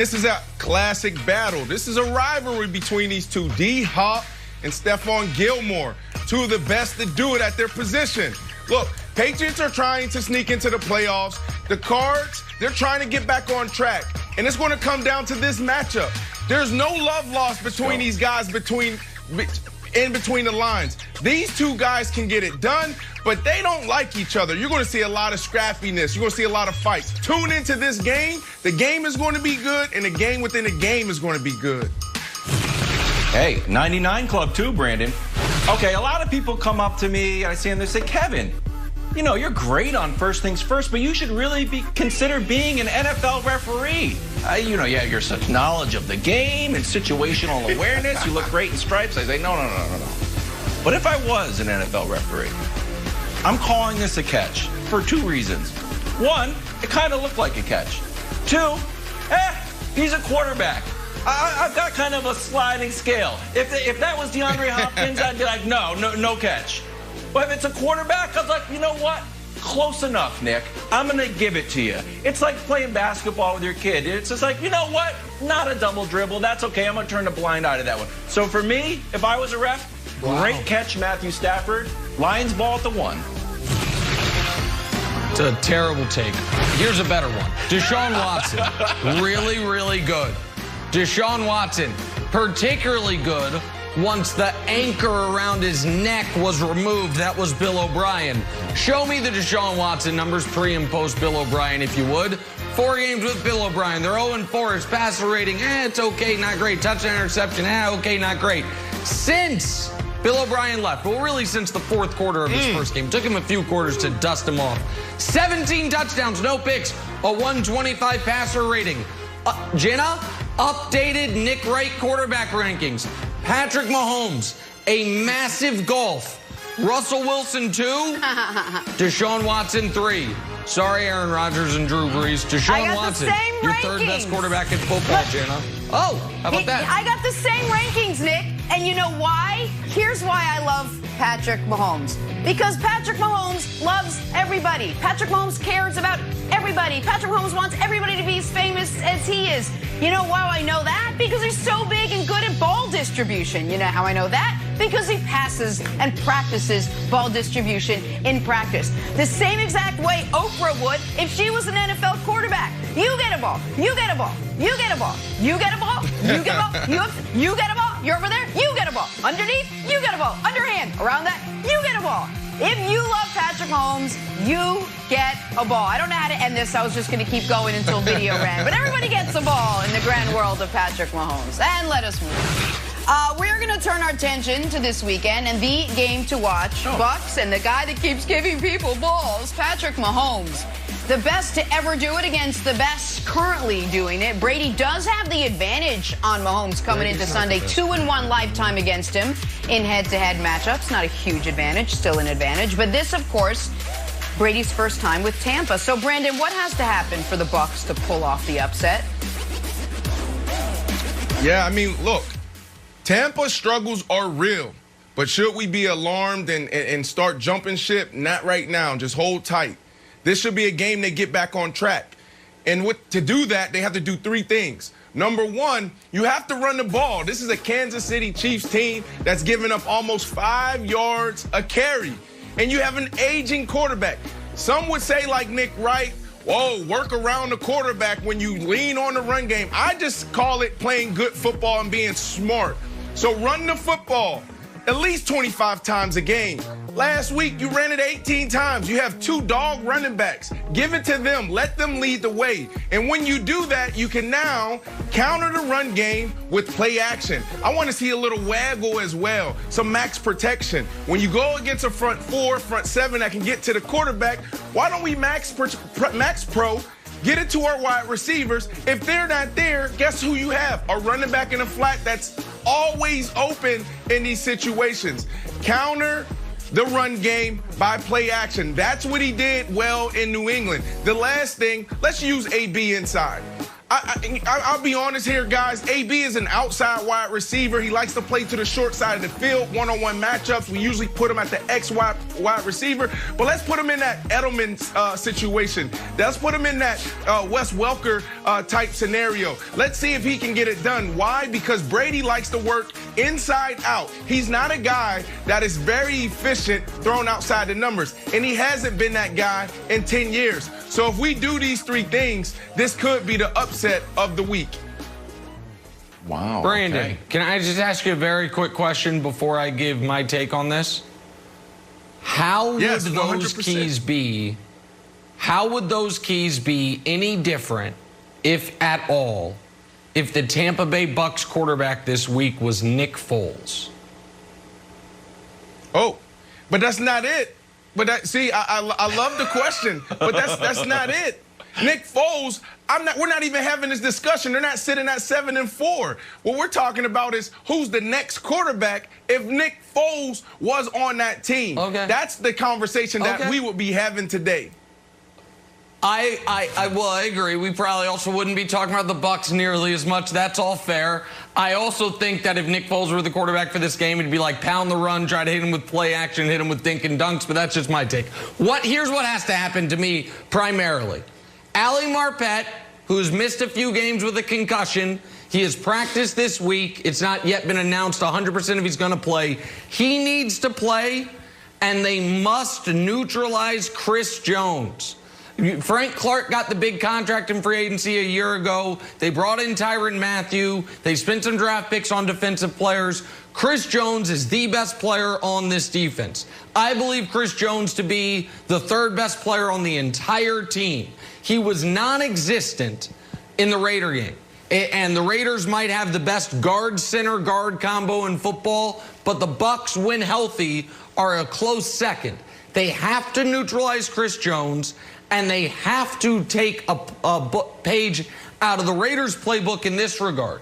This is a classic battle. This is a rivalry between these two, D-Hop and Stephon Gilmore, two of the best to do it at their position. Look, Patriots are trying to sneak into the playoffs. The Cards, they're trying to get back on track. And it's going to come down to this matchup. There's no love lost between these guys in between the lines. These two guys can get it done, but they don't like each other. You're going to see a lot of scrappiness. You're going to see a lot of fights. Tune into this game. The game is going to be good, and the game within the game is going to be good. Hey, 99 Club too, Brandon. Okay, a lot of people come up to me, I see them, they say, Kevin, you know, you're great on First Things First, but you should really consider being an NFL referee. You know, you have your such knowledge of the game and situational awareness. You look great in stripes. I say, no. But if I was an NFL referee, I'm calling this a catch for two reasons. One, it kind of looked like a catch. Two, he's a quarterback. I've got kind of a sliding scale. If that was DeAndre Hopkins, I'd be like, no catch. But if it's a quarterback, I'm like, you know what? Close enough, Nick. I'm going to give it to you. It's like playing basketball with your kid. It's just like, you know what? Not a double dribble. That's okay. I'm going to turn a blind eye to that one. So for me, if I was a ref, great catch, Matthew Stafford. Lions ball at the 1. It's a terrible take. Here's a better one. Deshaun Watson, really good. Deshaun Watson, particularly good once the anchor around his neck was removed. That was Bill O'Brien. Show me the Deshaun Watson numbers pre and post Bill O'Brien, if you would. 4 games with Bill O'Brien. They're 0-4. His passer rating, it's okay, not great. Touchdown, interception, okay, not great. Since Bill O'Brien left, well, really since the fourth quarter of his first game. Took him a few quarters to dust him off. 17 touchdowns, no picks, a 125 passer rating. Jenna, updated Nick Wright quarterback rankings. Patrick Mahomes, a massive golf. Russell Wilson, 2. Deshaun Watson, 3. Sorry, Aaron Rodgers and Drew Brees. Deshaun Watson, your third best quarterback in football, Jenna. Oh, how about that? I got the same rankings, Nick. And you know why? Here's why I love Patrick Mahomes. Because Patrick Mahomes loves everybody. Patrick Mahomes cares about everybody. Patrick Mahomes wants everybody to be as famous as he is. You know why I know that? Because he's so big and good at ball distribution. You know how I know that? Because he passes and practices ball distribution in practice. The same exact way Oprah would if she was an NFL quarterback. You get a ball. You get a ball. You get a ball. You get a ball. You get a ball. You get a ball. You're over there. You get a ball. Underneath. You get a ball. Underhand. Around that. You get a ball. If you love Patrick Mahomes, you get a ball. I don't know how to end this. I was just going to keep going until video ran. But everybody gets a ball in the grand world of Patrick Mahomes. And let us move. We're going to turn our attention to this weekend and the game to watch. Bucks and the guy that keeps giving people balls, Patrick Mahomes. The best to ever do it against the best currently doing it. Brady does have the advantage on Mahomes coming into Sunday. 2-1 lifetime against him in head-to-head matchups. Not a huge advantage, still an advantage. But this, of course, Brady's first time with Tampa. So, Brandon, what has to happen for the Bucks to pull off the upset? Yeah, I mean, look, Tampa's struggles are real. But should we be alarmed and start jumping ship? Not right now. Just hold tight. This should be a game they get back on track. And to do that, they have to do 3 things. Number 1, you have to run the ball. This is a Kansas City Chiefs team that's giving up almost 5 yards a carry. And you have an aging quarterback. Some would say, like Nick Wright, whoa, work around the quarterback when you lean on the run game. I just call it playing good football and being smart. So run the football at least 25 times a game. Last week, you ran it 18 times. You have 2 dog running backs. Give it to them. Let them lead the way. And when you do that, you can now counter the run game with play action. I want to see a little waggle as well, some max protection. When you go against a front 4, front 7 that can get to the quarterback, why don't we max pro? Get it to our wide receivers. If they're not there, guess who you have? A running back in the flat that's always open in these situations. Counter the run game by play action. That's what he did well in New England. The last thing, let's use AB inside. I'll be honest here, guys. AB is an outside wide receiver. He likes to play to the short side of the field. One-on-one matchups, we usually put him at the X wide receiver. But let's put him in that Edelman situation. Let's put him in that Wes Welker type scenario. Let's see if he can get it done. Why? Because Brady likes to work inside out. He's not a guy that is very efficient thrown outside the numbers. And he hasn't been that guy in 10 years. So if we do these three things, this could be the upset of the week. Wow. Brandon, okay. Can I just ask you a very quick question before I give my take on this? How would Yes, those 100%. keys be? How would those keys be any different, if at all, if the Tampa Bay Bucks quarterback this week was Nick Foles? Oh, but that's not it. But I love the question, but that's not it. Nick Foles, we're not even having this discussion. They're not sitting at 7-4. What we're talking about is who's the next quarterback if Nick Foles was on that team. Okay. That's the conversation that we would be having today. I agree. We probably also wouldn't be talking about the Bucks nearly as much. That's all fair. I also think that if Nick Foles were the quarterback for this game, it'd be like pound the run, try to hit him with play action, hit him with dink and dunks, but that's just my take. Here's what has to happen to me primarily. Ali Marpet, who's missed a few games with a concussion, he has practiced this week. It's not yet been announced 100% if he's going to play. He needs to play, and they must neutralize Chris Jones. Frank Clark got the big contract in free agency a year ago. They brought in Tyrann Mathieu. They spent some draft picks on defensive players. Chris Jones is the best player on this defense. I believe Chris Jones to be the third best player on the entire team. He was non-existent in the Raider game. And the Raiders might have the best guard-center guard combo in football, but the Bucks, when healthy, are a close second. They have to neutralize Chris Jones, and they have to take a page out of the Raiders playbook in this regard.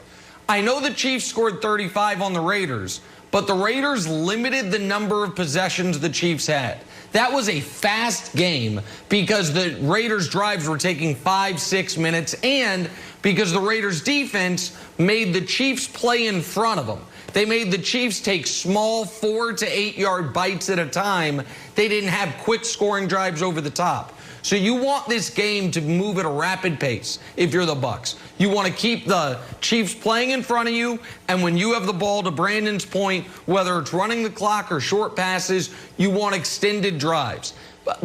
I know the Chiefs scored 35 on the Raiders, but the Raiders limited the number of possessions the Chiefs had. That was a fast game because the Raiders' drives were taking 5-6 minutes and because the Raiders' defense made the Chiefs play in front of them. They made the Chiefs take small 4 to 8 yard bites at a time. They didn't have quick scoring drives over the top. So you want this game to move at a rapid pace if you're the Bucks. You want to keep the Chiefs playing in front of you, and when you have the ball, to Brandon's point, whether it's running the clock or short passes, you want extended drives.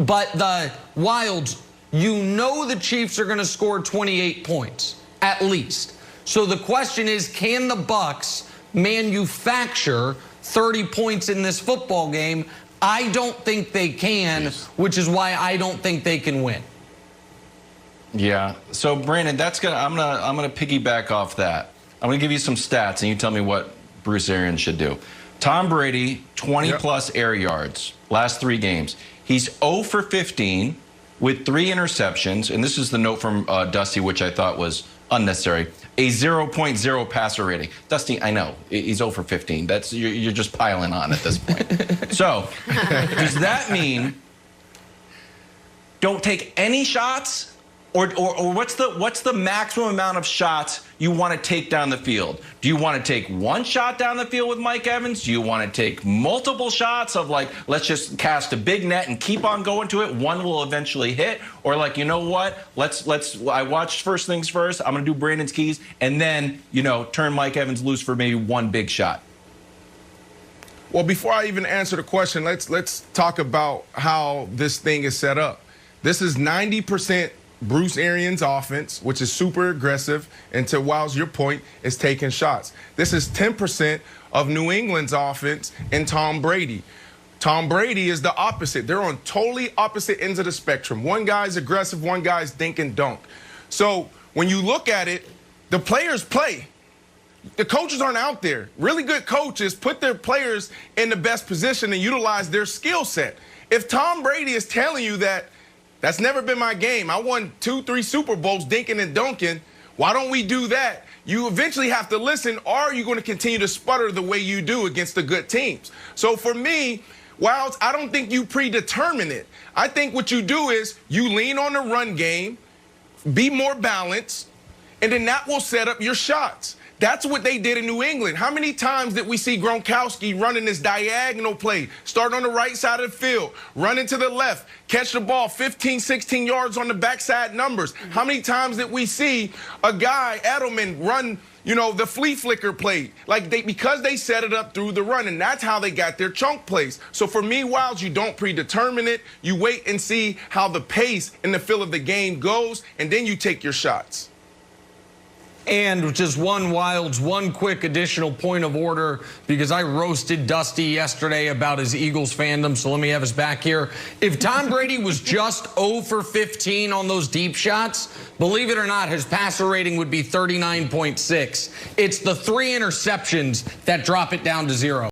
But the Wilds, you know the Chiefs are going to score 28 points, at least. So the question is, can the Bucks manufacture 30 points in this football game? I don't think they can, which is why I don't think they can win. Yeah. So Brandon, I'm gonna piggyback off that. I'm gonna give you some stats, and you tell me what Bruce Arians should do. Tom Brady, 20-plus air yards, last 3 games. He's 0 for 15 with 3 interceptions, and this is the note from Dusty, which I thought was unnecessary. A 0.0 passer rating. Dusty, I know, he's 0 for 15. You're just piling on at this point. So, does that mean don't take any shots? Or what's the maximum amount of shots you want to take down the field? Do you want to take 1 shot down the field with Mike Evans? Do you want to take multiple shots of like, let's just cast a big net and keep on going to it? One will eventually hit. Or like, you know what? I watched first things first. I'm going to do Brandon's keys and then, turn Mike Evans loose for maybe 1 big shot. Well, before I even answer the question, let's talk about how this thing is set up. This is 90% Bruce Arians' offense, which is super aggressive, and to Wild's your point, is taking shots. This is 10% of New England's offense and Tom Brady. Tom Brady is the opposite. They're on totally opposite ends of the spectrum. One guy's aggressive, one guy's dink and dunk. So when you look at it, the players play. The coaches aren't out there. Really good coaches put their players in the best position and utilize their skill set. If Tom Brady is telling you that that's never been my game, I won 2-3 Super Bowls dinking and dunking, why don't we do that? You eventually have to listen, or are you going to continue to sputter the way you do against the good teams? So for me, Wilds, I don't think you predetermine it. I think what you do is you lean on the run game, be more balanced, and then that will set up your shots. That's what they did in New England. How many times did we see Gronkowski running this diagonal play, start on the right side of the field, run into the left, catch the ball 15, 16 yards on the backside numbers? How many times did we see a guy, Edelman, run, the flea flicker play? Because they set it up through the run, and that's how they got their chunk plays. So for me, Wilds, you don't predetermine it. You wait and see how the pace and the feel of the game goes, and then you take your shots. And just one quick additional point of order, because I roasted Dusty yesterday about his Eagles fandom, so let me have us back here. If Tom Brady was just 0 for 15 on those deep shots, believe it or not, his passer rating would be 39.6. It's the 3 interceptions that drop it down to 0.